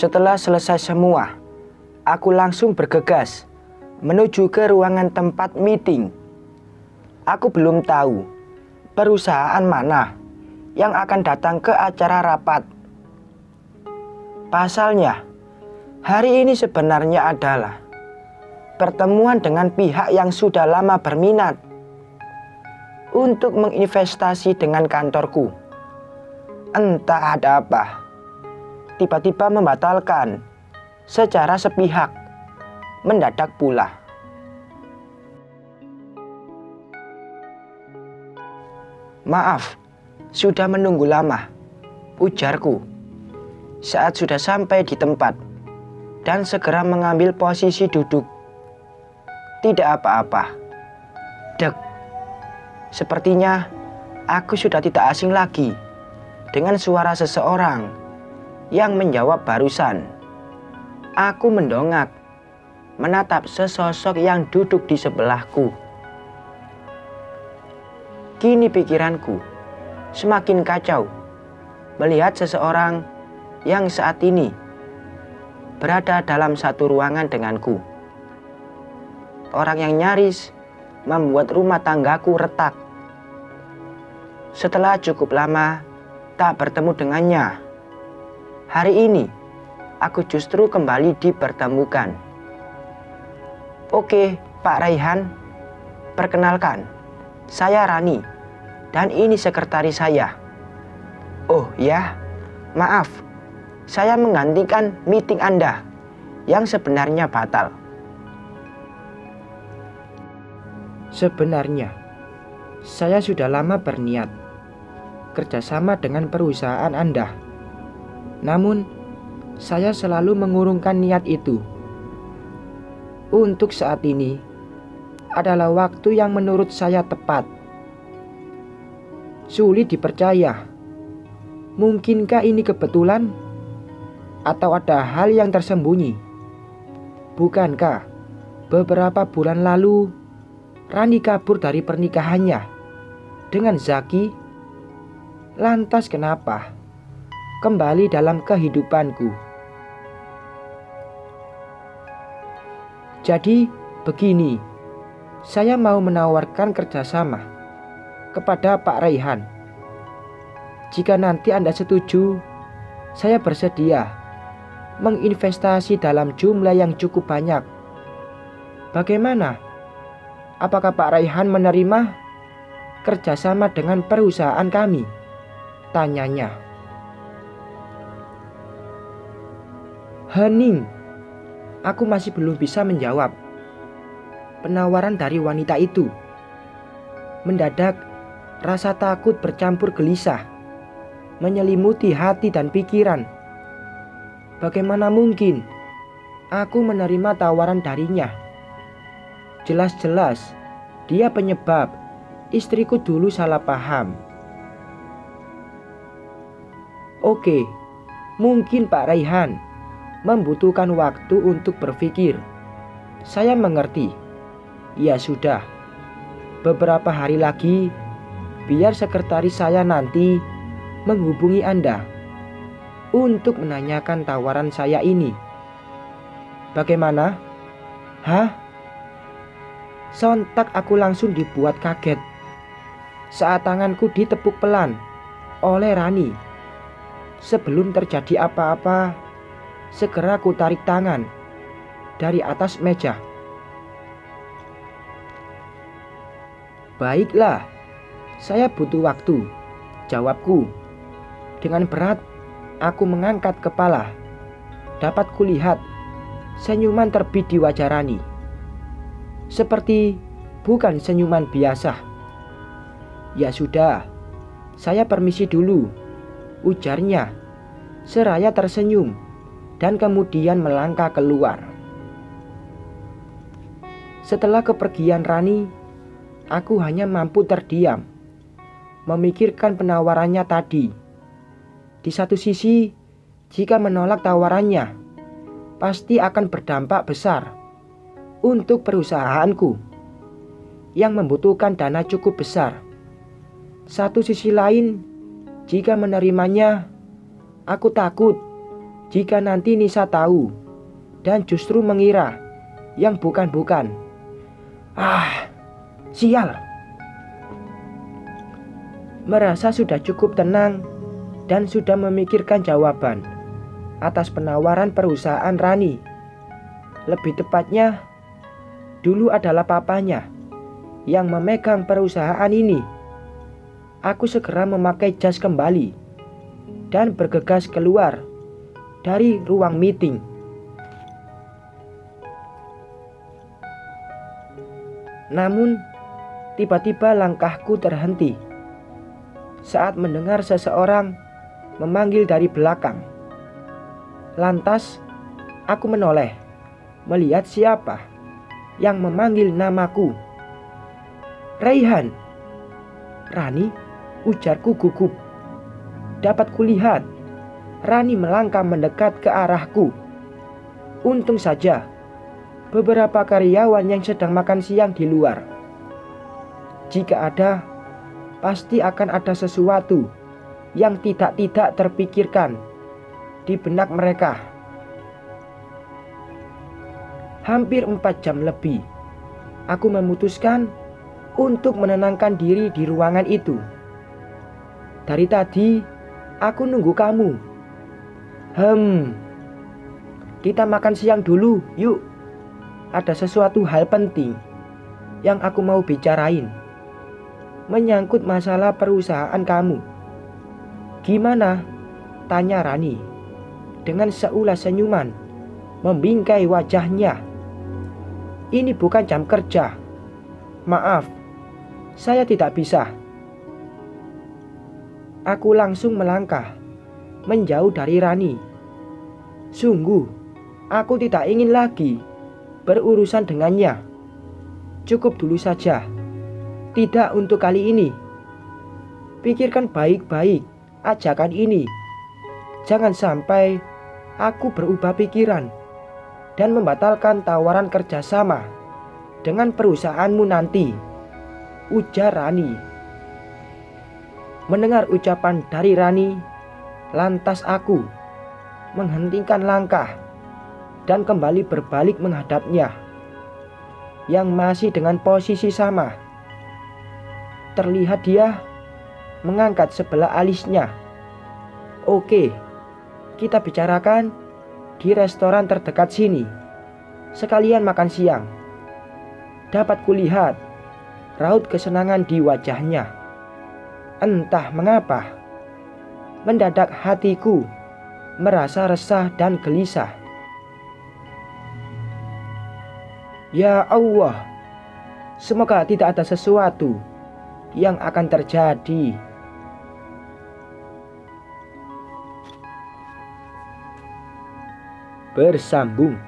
Setelah selesai semua, aku langsung bergegas menuju ke ruangan tempat meeting. Aku belum tahu perusahaan mana yang akan datang ke acara rapat. Pasalnya, hari ini sebenarnya adalah pertemuan dengan pihak yang sudah lama berminat untuk menginvestasi dengan kantorku. Entah ada apa, tiba-tiba membatalkan secara sepihak, mendadak pula. Maaf, sudah menunggu lama, ujarku saat sudah sampai di tempat dan segera mengambil posisi duduk. Tidak apa-apa. Dek, sepertinya aku sudah tidak asing lagi dengan suara seseorang yang menjawab barusan. Aku mendongak, menatap sesosok yang duduk di sebelahku. Kini pikiranku semakin kacau melihat seseorang yang saat ini berada dalam satu ruangan denganku. Orang yang nyaris membuat rumah tanggaku retak. Setelah cukup lama tak bertemu dengannya, hari ini aku justru kembali dipertemukan. Oke, Pak Raihan, perkenalkan, saya Rani dan ini sekretaris saya. Oh ya, maaf, saya menggantikan meeting Anda yang sebenarnya batal. Sebenarnya, saya sudah lama berniat kerjasama dengan perusahaan Anda. Namun, saya selalu mengurungkan niat itu. Untuk saat ini adalah waktu yang menurut saya tepat. Sulit dipercaya. Mungkinkah ini kebetulan? Atau ada hal yang tersembunyi? Bukankah beberapa bulan lalu Rani kabur dari pernikahannya dengan Zaki? Lantas kenapa kembali dalam kehidupanku? Jadi begini, saya mau menawarkan kerjasama kepada Pak Raihan. Jika nanti Anda setuju, saya bersedia menginvestasi dalam jumlah yang cukup banyak. Bagaimana? Apakah Pak Raihan menerima kerjasama dengan perusahaan kami? Tanyanya. Hening. Aku masih belum bisa menjawab. Penawaran dari wanita itu. Mendadak, rasa takut bercampur gelisah menyelimuti hati dan pikiran. Bagaimana mungkin aku menerima tawaran darinya? Jelas-jelas dia penyebab istriku dulu salah paham. Oke, mungkin Pak Raihan membutuhkan waktu untuk berpikir. Saya mengerti. Ya sudah, beberapa hari lagi biar sekretaris saya nanti menghubungi Anda untuk menanyakan tawaran saya ini. Bagaimana? Hah? Sontak aku langsung dibuat kaget saat tanganku ditepuk pelan oleh Rani. Sebelum terjadi apa-apa, segera ku tarik tangan dari atas meja. Baiklah, saya butuh waktu, jawabku. Dengan berat, aku mengangkat kepala. Dapat kulihat senyuman terbit di wajah Rani. Seperti bukan senyuman biasa. Ya sudah, saya permisi dulu, ujarnya seraya tersenyum dan kemudian melangkah keluar. Setelah kepergian Rani, aku hanya mampu terdiam, memikirkan penawarannya tadi. Di satu sisi, jika menolak tawarannya, pasti akan berdampak besar untuk perusahaanku yang membutuhkan dana cukup besar. Satu sisi lain, jika menerimanya, aku takut Jika nanti Nisa tahu dan justru mengira yang bukan-bukan. Sial. Merasa sudah cukup tenang dan sudah memikirkan jawaban atas penawaran perusahaan Rani. Lebih tepatnya, dulu adalah papanya yang memegang perusahaan ini. Aku segera memakai jas kembali dan bergegas keluar dari ruang meeting. Namun, tiba-tiba langkahku terhenti saat mendengar seseorang memanggil dari belakang. Lantas, aku menoleh, melihat siapa yang memanggil namaku. Raihan. Rani, ujarku gugup. Dapat kulihat Rani melangkah mendekat ke arahku. Untung saja beberapa karyawan yang sedang makan siang di luar. Jika ada, pasti akan ada sesuatu yang tidak terpikirkan di benak mereka. Hampir 4 jam lebih, aku memutuskan untuk menenangkan diri di ruangan itu. Dari tadi, aku nunggu kamu. Kita makan siang dulu, yuk. Ada sesuatu hal penting yang aku mau bicarain. Menyangkut masalah perusahaan kamu. Gimana? Tanya Rani dengan seulas senyuman membingkai wajahnya. Ini bukan jam kerja. Maaf, saya tidak bisa. Aku langsung melangkah menjauh dari Rani. Sungguh, aku tidak ingin lagi berurusan dengannya. Cukup dulu saja. Tidak untuk kali ini. Pikirkan baik-baik ajakan ini. Jangan sampai aku berubah pikiran dan membatalkan tawaran kerjasama dengan perusahaanmu nanti, ujar Rani. Mendengar ucapan dari Rani, lantas aku menghentikan langkah dan kembali berbalik menghadapnya, yang masih dengan posisi sama. Terlihat dia mengangkat sebelah alisnya. Oke, kita bicarakan di restoran terdekat sini. Sekalian makan siang. Dapat kulihat raut kesenangan di wajahnya. Entah mengapa, mendadak hatiku merasa resah dan gelisah. Ya Allah, semoga tidak ada sesuatu yang akan terjadi. Bersambung.